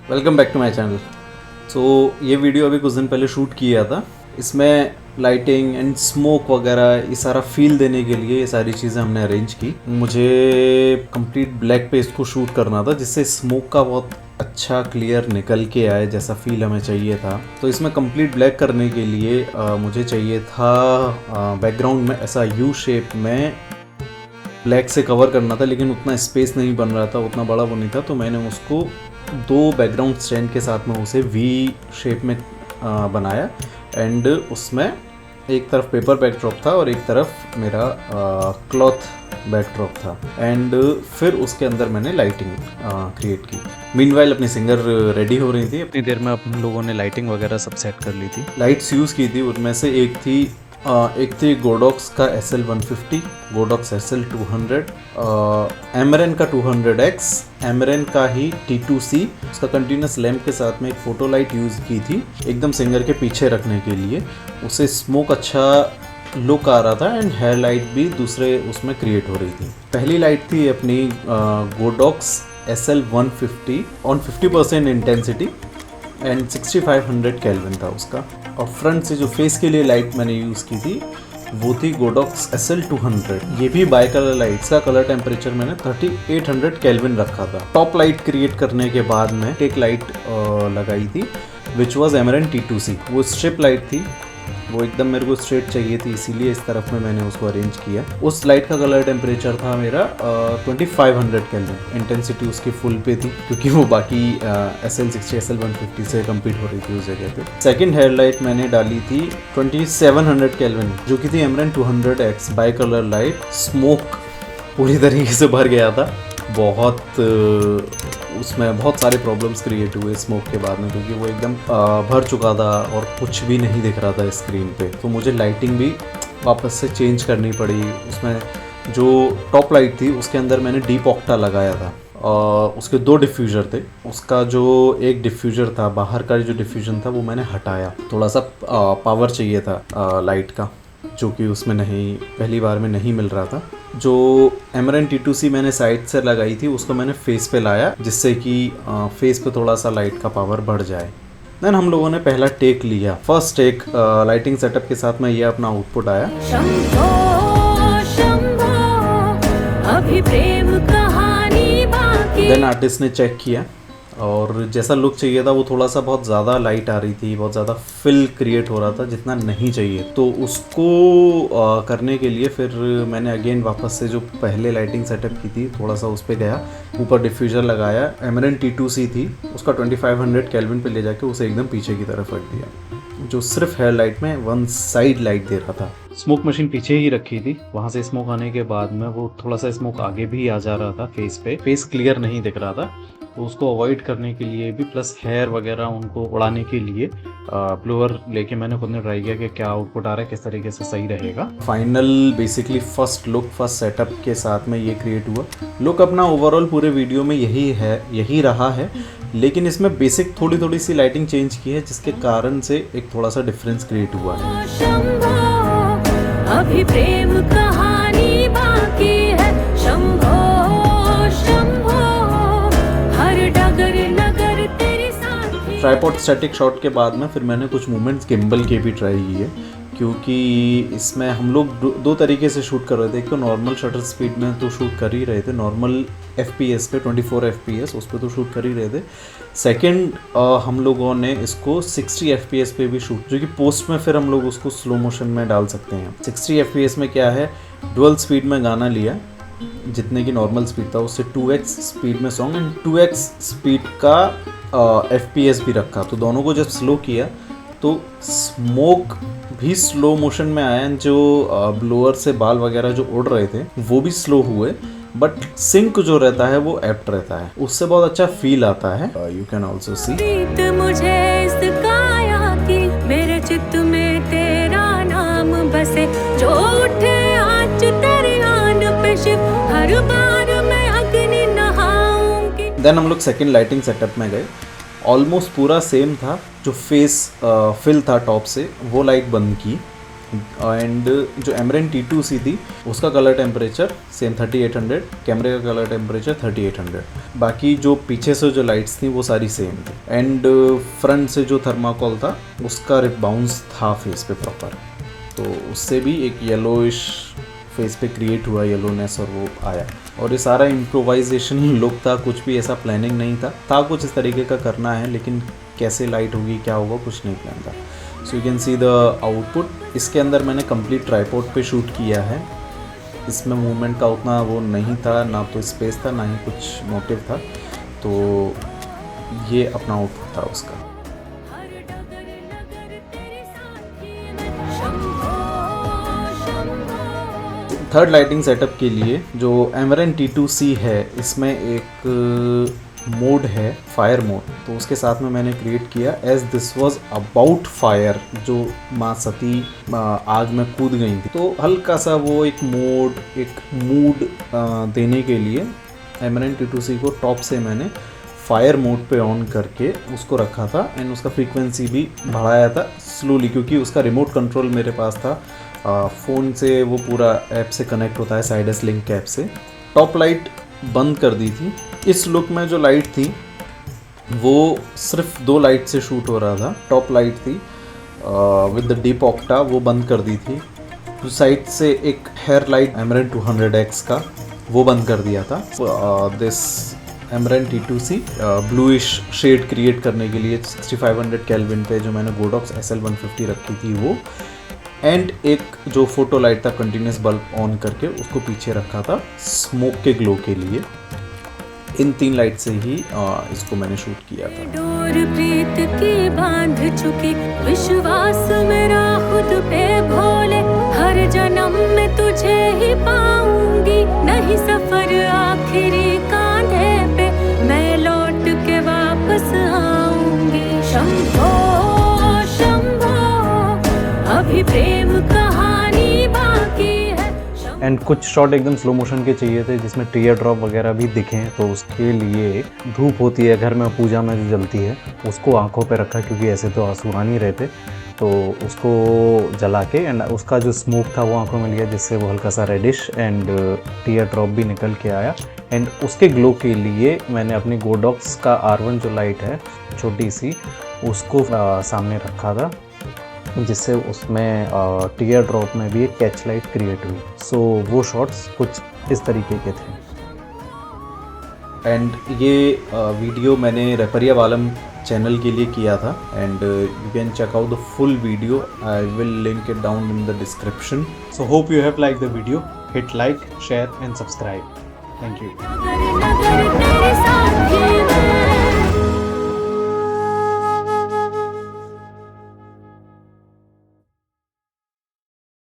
Welcome back to my channel. ये video अभी कुछ दिन पहले शूट किया था। इसमें लाइटिंग एंड स्मोक वगैरह ये सारा फील देने के लिए ये सारी चीज़ें हमने अरेंज की। मुझे कंप्लीट ब्लैक पे इसको शूट करना था जिससे स्मोक का बहुत अच्छा क्लियर निकल के आए जैसा फील हमें चाहिए था। तो इसमें कंप्लीट ब्लैक करने के लिए मुझे चाहिए था बैकग्राउंड में ऐसा यू शेप में ब्लैक से कवर करना था, लेकिन उतना स्पेस नहीं बन रहा था, उतना बड़ा वो नहीं था। तो मैंने उसको दो बैकग्राउंड स्टैंड के साथ में उसे वी शेप में बनाया एंड उसमें एक तरफ पेपर बैकड्रॉप था और एक तरफ मेरा क्लॉथ बैकड्रॉप था एंड फिर उसके अंदर मैंने लाइटिंग क्रिएट की। मीनवाइल अपनी सिंगर रेडी हो रही थी। अपनी देर में अपन लोगों ने लाइटिंग वगैरह सब सेट कर ली थी। लाइट्स यूज़ की थी, उनमें से एक थी गोडॉक्स का SL150, गोडॉक्स SL200, एमरन का 200X, एमरन का ही T2C। उसका कंटिन्यूस लैम्प के साथ में एक फोटो लाइट यूज़ की थी एकदम सिंगर के पीछे रखने के लिए। उससे स्मोक अच्छा लुक आ रहा था एंड हेयर लाइट भी दूसरे उसमें क्रिएट हो रही थी। पहली लाइट थी अपनी Godox SL150 on 50% intensity and 6500 kelvin था उसका। और फ्रंट से जो फेस के लिए लाइट मैंने यूज़ की थी वो थी गोडॉक्स SL200। ये भी बाई कलर लाइट्स का कलर टेम्परेचर मैंने 3800 केल्विन रखा था। टॉप लाइट क्रिएट करने के बाद में एक लाइट लगाई थी विच वॉज एमरन T2C। वो स्ट्रिप लाइट थी, वो एकदम मेरे को स्ट्रेट चाहिए थी, इसीलिए इस तरफ में मैंने उसको अरेंज किया। उस लाइट का कलर टेम्परेचर था मेरा 2500 केल्विन। इंटेंसिटी उसकी फुल पे थी क्योंकि वो बाकी SL60 SL150 से कम्पीट हो रही थी उस जगह पे। सेकंड हेयर लाइट मैंने डाली थी 2700 केल्विन जो कि थी एमरन 200X by colour light. Smoke पूरी तरीके से भर गया था, उसमें बहुत सारे प्रॉब्लम्स क्रिएट हुए स्मोक के बाद में क्योंकि वो एकदम भर चुका था और कुछ भी नहीं दिख रहा था स्क्रीन पे। तो मुझे लाइटिंग भी वापस से चेंज करनी पड़ी। उसमें जो टॉप लाइट थी उसके अंदर मैंने डीप ऑक्टा लगाया था। उसके दो डिफ्यूज़र थे। उसका जो एक डिफ्यूज़र था बाहर का जो डिफ्यूजन था वो मैंने हटाया। थोड़ा सा पावर चाहिए था लाइट का जो कि उसमें नहीं, पहली बार में नहीं मिल रहा था। जो एमरन T2C मैंने साइड से लगाई थी उसको मैंने फेस पे लाया जिससे कि फेस पे थोड़ा सा लाइट का पावर बढ़ जाए। देन हम लोगों ने पहला टेक लिया। फर्स्ट टेक लाइटिंग सेटअप के साथ में ये अपना आउटपुट आया। शंभो, शंभो, अभी प्रेम कहानी बाकी। देन आर्टिस्ट ने चेक किया और जैसा लुक चाहिए था वो थोड़ा सा बहुत ज़्यादा लाइट आ रही थी, बहुत ज़्यादा फिल क्रिएट हो रहा था जितना नहीं चाहिए। तो उसको करने के लिए फिर मैंने अगेन वापस से जो पहले लाइटिंग सेटअप की थी थोड़ा सा उस पर गया, ऊपर डिफ्यूज़र लगाया। एमरन T2C थी, उसका 2500 केल्विन पे ले जाके उसे एकदम पीछे की तरफ रख दिया जो सिर्फ हेयर लाइट में वन साइड लाइट दे रहा था। स्मोक मशीन पीछे ही रखी थी, वहाँ से स्मोक आने के बाद में वो थोड़ा सा स्मोक आगे भी आ जा रहा था फेस पे, फेस क्लियर नहीं दिख रहा था। तो उसको अवॉइड करने के लिए भी प्लस हेयर वगैरह उनको उड़ाने के लिए ब्लोअर लेके मैंने खुद ने ट्राई किया कि क्या आउटपुट आ रहा है, किस तरीके से सही रहेगा। Final basically first look first setup के साथ में ये क्रिएट हुआ। लुक अपना ओवरऑल पूरे वीडियो में यही रहा है, लेकिन इसमें बेसिक थोड़ी थोड़ी सी लाइटिंग चेंज की है जिसके कारण से एक थोड़ा सा डिफरेंस क्रिएट हुआ है। अभी प्रेम कहानी बाकी है। Shambho, Shambho, tripod static shot के बाद में फिर मैंने कुछ मूवमेंट्स गिम्बल के भी ट्राई किए क्योंकि इसमें हम लोग दो तरीके से शूट कर रहे थे। एक तो नॉर्मल शटर स्पीड में तो शूट कर ही रहे थे, नॉर्मल FPS पे 24 FPS उस पर तो शूट कर ही रहे थे। सेकंड हम लोगों ने इसको 60 FPS पे भी शूट, जो कि पोस्ट में फिर हम लोग उसको स्लो मोशन में डाल सकते हैं। 60 FPS में क्या है, डुअल स्पीड में गाना लिया, जितने की नॉर्मल स्पीड था उससे 2x स्पीड में सॉन्ग एंड 2x स्पीड का FPS भी रखा। तो दोनों को जब स्लो किया तो स्मोक भी स्लो मोशन में आया, जो ब्लोअर से बाल वगैरह जो उड़ रहे थे वो भी स्लो हुए, बट सिंक जो रहता है वो एप्ट रहता है, उससे बहुत अच्छा फील आता है। यू कैन ऑल्सो सी मेरे चित्त में तेरा नाम बसे, जो उठे आज तेरे आन पे शिव, हर बार मैं अग्नि नहाऊंगी। देन हम लोग सेकंड लाइटिंग सेटअप में गए। ऑलमोस्ट पूरा सेम था, जो फेस फिल था टॉप से वो लाइट बंद की एंड जो एमरन T2C थी उसका कलर टेम्परेचर सेम 3800, कैमरे का कलर टेम्परेचर 3800, बाकी जो पीछे से जो लाइट्स थी वो सारी सेम थी। एंड फ्रंट से जो थर्माकोल था उसका बाउंस था फेस पे प्रॉपर, तो उससे भी एक येलोइश फेस पे क्रिएट हुआ येलोनेस और वो आया। और ये सारा इम्प्रोवाइजेशन लुक था, कुछ भी ऐसा प्लानिंग नहीं था कुछ इस तरीके का करना है, लेकिन कैसे लाइट होगी क्या होगा कुछ नहीं प्लान था। So you can see the output. इसके अंदर मैंने कंप्लीट ट्राइपॉड पे शूट किया है, इसमें मूवमेंट का उतना वो नहीं था, ना तो स्पेस था ना ही कुछ मोटिव था, तो ये अपना आउटपुट था उसका। थर्ड लाइटिंग सेटअप के लिए जो एमरन T2C है, इसमें एक मोड है फायर मोड, तो उसके साथ में मैंने क्रिएट किया as this was about fire, जो माँ सती आग में कूद गई थी, तो हल्का सा वो एक मूड देने के लिए एमरन T2C को टॉप से मैंने फायर मोड पे ऑन करके उसको रखा था, एंड उसका फ्रीक्वेंसी भी बढ़ाया था स्लोली, क्योंकि उसका रिमोट कंट्रोल मेरे पास था। फ़ोन से वो पूरा ऐप से कनेक्ट होता है, साइडस लिंक ऐप से। टॉप लाइट बंद कर दी थी। इस लुक में जो लाइट थी वो सिर्फ 2 लाइट से शूट हो रहा था। टॉप लाइट थी विद द डीप ऑक्टा, वो बंद कर दी थी। जो साइड से एक हेयर लाइट एमरन 200X का वो बंद कर दिया था। दिस एमरन T2C ब्लूइश शेड क्रिएट करने के लिए 6500 केल्विन पे जो मैंने गोडॉक्स SL150 रखी थी वो, एंड एक जो फोटो लाइट था कंटिन्यूस बल्ब ऑन करके उसको पीछे रखा था स्मोक के ग्लो के लिए। इन 3 लाइट से ही इसको मैंने शूट किया था। डोर प्रीत की बांध चुकी, विश्वास मेरा खुद पे भोले, हर जन्म में तुझे ही पाऊंगी, नहीं सफर आखिरी कांधे पे, मैं लौट के वापस आऊंगी। शंभो शंभो अभी प्रेम कहानी बाकी है। एंड कुछ शॉट एकदम स्लो मोशन के चाहिए थे जिसमें टीयर ड्रॉप वगैरह भी दिखें, तो उसके लिए धूप होती है घर में पूजा में जो जलती है उसको आंखों पे रखा, क्योंकि ऐसे तो आंसू आ नहीं रहते, तो उसको जला के एंड उसका जो स्मोक था वो आंखों में लिया, जिससे वो हल्का सा रेडिश एंड टीयर ड्रॉप भी निकल के आया। एंड उसके ग्लो के लिए मैंने अपनी गोडॉक्स का R1 जो लाइट है छोटी सी उसको सामने रखा था, जिससे उसमें टीयर ड्रॉप में भी एक कैच लाइट क्रिएट हुई। सो वो शॉट्स कुछ इस तरीके के थे। एंड ये वीडियो मैंने रेपरिया वालम चैनल के लिए किया था, and you can check out the full video, I will link it down in the description. So hope you have like the video, hit like, share and subscribe. Thank you.